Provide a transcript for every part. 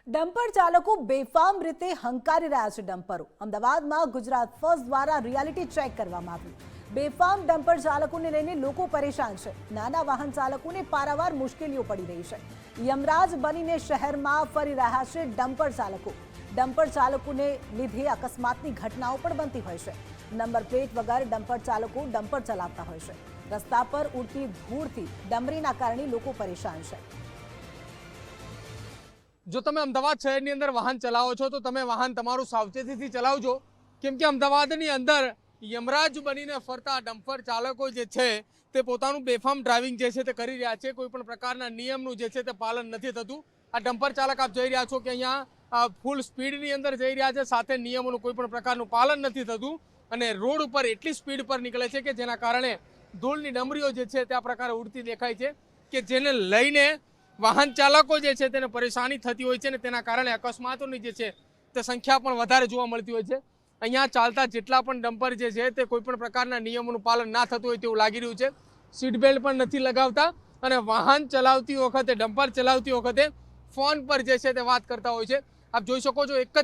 Dumper ચાલકો બેફામ રીતે હંકારી રહ્યા છે ડમ્પરો। અમદાવાદમાં ગુજરાત ફર્સ્ટ દ્વારા રિયાલિટી ચેક કરવામાં આવ્યું। બેફામ ડમ્પર ચાલકોને લઈને લોકો પરેશાન છે। નાના વાહન ચાલકોને પારાવાર મુશ્કેલીઓ પડી રહી છે। યમરાજ બનીને શહેરમાં ફરી રહ્યા છે ડમ્પર ચાલકો। ડમ્પર ચાલકોને લીધે અકસ્માતની ઘટનાઓ પણ બનતી હોય છે। નંબર પ્લેટ વગર ડમ્પર ચાલકો ડમ્પર ચલાવતા હોય છે। રસ્તા પર ઉડતી ધૂળથી ડમરીના કારણે લોકો પરેશાન છે। જો તમે અમદાવાદ શહેરની અંદર વાહન ચલાવો છો તો તમે વાહન તમારું સાવચેતીથી ચલાવજો, કેમ કે અમદાવાદની અંદર યમરાજ બનીને ફરતા ડમ્પર ચાલકો જે છે તે પોતાનું બેફામ ડ્રાઇવિંગ જે છે તે કરી રહ્યા છે। કોઈ પણ પ્રકારના નિયમનું જે છે તે પાલન નથી થતું। આ ડમ્પર ચાલક આપ જોઈ રહ્યા છો કે અહીંયા ફૂલ સ્પીડની અંદર જઈ રહ્યા છે, સાથે નિયમોનું કોઈ પણ પ્રકારનું પાલન નથી થતું અને રોડ ઉપર એટલી સ્પીડ પર નીકળે છે કે જેના કારણે ધૂળની ડમરીઓ જે છે તે આ પ્રકારે ઉડતી દેખાય છે કે જેને લઈને વાહન ચાલકો જે છે તેને પરેશાની થતી હોય છે અને તેના કારણે અકસ્માતોની જે છે તે સંખ્યા પણ વધારે જોવા મળતી હોય છે। અહીંયા ચાલતા જેટલા પણ ડમ્પર જે છે તે કોઈ પણ પ્રકારના નિયમોનું પાલન ના થતું હોય તેવું લાગી રહ્યું છે। સીટ બેલ્ટ પણ નથી લગાવતા અને વાહન ચલાવતી વખતે ડમ્પર ચલાવતી વખતે ફોન પર જે છે તે વાત કરતા હોય છે। આપ જોઈ શકો છો એક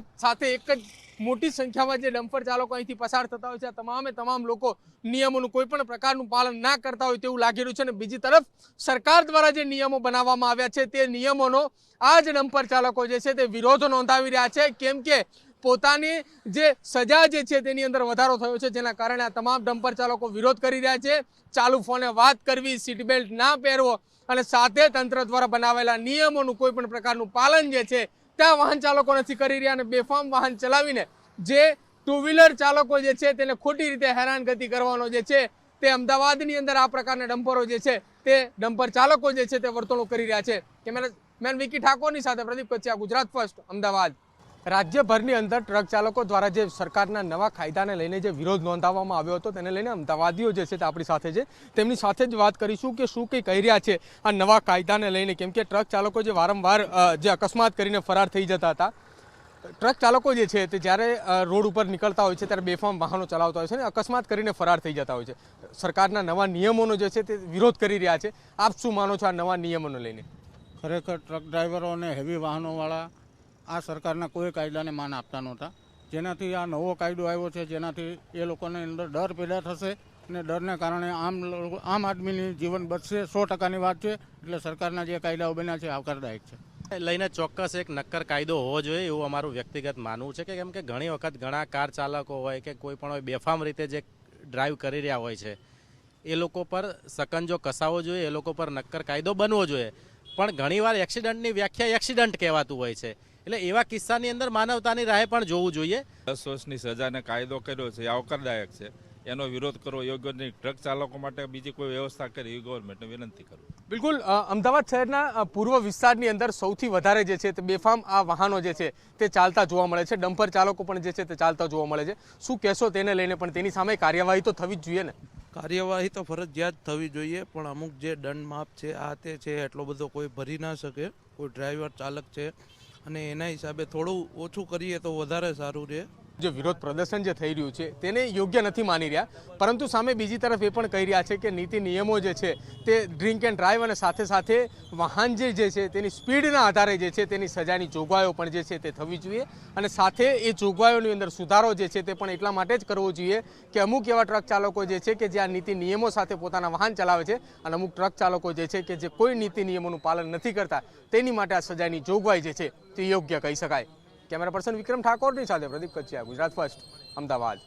જ મોટી સંખ્યામાં જે ડમ્પર ચાલકો અહીંથી પસાર થતા હોય છે, આ તમામ લોકો નિયમોનું કોઈ પણ પ્રકારનું પાલન ના કરતા હોય તેવું લાગી રહ્યું છે। અને બીજી તરફ સરકાર દ્વારા જે નિયમો બનાવવામાં આવ્યા છે તે નિયમોનો આ જ ડમ્પર ચાલકો જે છે તે વિરોધ નોંધાવી રહ્યા છે, કેમ કે પોતાની જે સજા જે છે તેની અંદર વધારો થયો છે, જેના કારણે આ તમામ ડમ્પર ચાલકો વિરોધ કરી રહ્યા છે। ચાલુ ફોને વાત કરવી, સીટ બેલ્ટ ના પહેરવો અને સાથે તંત્ર દ્વારા બનાવેલા નિયમોનું કોઈ પણ પ્રકારનું પાલન જે છે ત્યાં વાહન ચાલકો નથી કરી રહ્યા અને બેફામ વાહન ચલાવીને જે ટુ વ્હીલર ચાલકો જે છે તેને ખોટી રીતે હેરાનગતિ કરવાનો જે છે તે અમદાવાદની અંદર આ પ્રકારના ડમ્પરો જે છે તે ડમ્પર ચાલકો જે છે તે વર્તણૂક કરી રહ્યા છે। કેમેરામેન વિકી ઠાકોરની સાથે પ્રદીપ કચ્છિયા, ગુજરાત ફર્સ્ટ, અમદાવાદ। રાજ્યભરની અંદર ટ્રક ચાલકો દ્વારા જે સરકારના નવા કાયદાને લઈને જે વિરોધ નોંધાવવામાં આવ્યો હતો તેને લઈને અમદાવાદીઓ જે છે તે આપણી સાથે છે, તેમની સાથે જ વાત કરીશું કે શું કંઈ કહી રહ્યા છે આ નવા કાયદાને લઈને, કેમ કે ટ્રક ચાલકો જે વારંવાર જે અકસ્માત કરીને ફરાર થઈ જતા હતા, ટ્રક ચાલકો જે છે તે જ્યારે રોડ ઉપર નીકળતા હોય છે ત્યારે બેફામ વાહનો ચલાવતા હોય છે અને અકસ્માત કરીને ફરાર થઈ જતા હોય છે। સરકારના નવા નિયમોનો જે છે તે વિરોધ કરી રહ્યા છે। આપ શું માનો છો આ નવા નિયમોને લઈને? ખરેખર ટ્રક ડ્રાઈવરો અને હેવી વાહનોવાળા આ સરકારના કોઈ કાયદાને માન આપતા નહોતા, જેનાથી આ નવો કાયદો આવ્યો છે, જેનાથી એ લોકોને અંદર ડર પેદા થશે અને ડરને કારણે આમ આદમીની જીવન બચશે। 100%ની વાત છે। એટલે સરકારના જે કાયદાઓ બન્યા છે આવકારદાયક છે। લઈને ચોક્કસ એક નક્કર કાયદો હોવો જોઈએ એવું અમારું વ્યક્તિગત માનવું છે, કે કેમ કે ઘણી વખત ઘણા કાર ચાલકો હોય કે કોઈ પણ હોય બેફામ રીતે જે ડ્રાઈવ કરી રહ્યા હોય છે એ લોકો પર સકંજો કસાવવો જોઈએ, એ લોકો પર નક્કર કાયદો બનવો જોઈએ। પણ ઘણીવાર એક્સિડન્ટની વ્યાખ્યા એક્સિડન્ટ કહેવાતું હોય છે, એટલે એવા કિસ્સાની અંદર માનવતાની રાહે પણ જોવું જોઈએ। 10 વર્ષની સજાને કાયદો કર્યો છે એ આવકારદાયક છે, એનો વિરોધ કરવો યોગ્ય નહીં। ટ્રક ચાલકો માટે બીજી કોઈ વ્યવસ્થા કરી એ ગવર્મેન્ટને વિનંતી કરું। બિલકુલ, અમદાવાદ શહેરના પૂર્વ વિસ્તારની અંદર સૌથી વધારે જે છે તે બેફામ આ વાહનો જે છે તે ચાલતા જોવા મળે છે। ડમ્પર ચાલકો પણ જે છે તે ચાલતા જોવા મળે છે। શું કહેશો તેને લઈને? પણ તેની સામે કાર્યવાહી તો થવી જ જોઈએ ને? કાર્યવાહી તો ફરજિયાત થવી જોઈએ, પણ અમુક જે દંડ માપ છે આ તે છે એટલો બધો કોઈ ભરી ના શકે, કોઈ ડ્રાઈવર ચાલક છે, અને એના હિસાબે થોડું ઓછું કરીએ તો વધારે સારું રહે। જે વિરોધ પ્રદર્શન જે થઈ રહ્યું છે તેને યોગ્ય નથી માની રહ્યા, પરંતુ સામે બીજી તરફ એ પણ કહી રહ્યા છે કે નીતિ નિયમો જે છે તે ડ્રિંક એન્ડ ડ્રાઈવ અને સાથે વાહન જે છે તેની સ્પીડના આધારે જે છે તેની સજાની જોગવાઈઓ પણ જે છે તે થવી જોઈએ અને સાથે એ જોગવાઈઓની અંદર સુધારો જે છે તે પણ એટલા માટે જ કરવો જોઈએ કે અમુક એવા ટ્રક ચાલકો જે છે કે જે આ નીતિ નિયમો સાથે પોતાના વાહન ચલાવે છે અને અમુક ટ્રક ચાલકો જે છે કે જે કોઈ નીતિ નિયમોનું પાલન નથી કરતા, તેની માટે આ સજાની જોગવાઈ જે છે તે યોગ્ય કહી શકાય। કેમેરા પર્સન વિક્રમ ઠાકોરની સાથે પ્રદીપ કચ્છિયા, ગુજરાત ફર્સ્ટ, અમદાવાદ।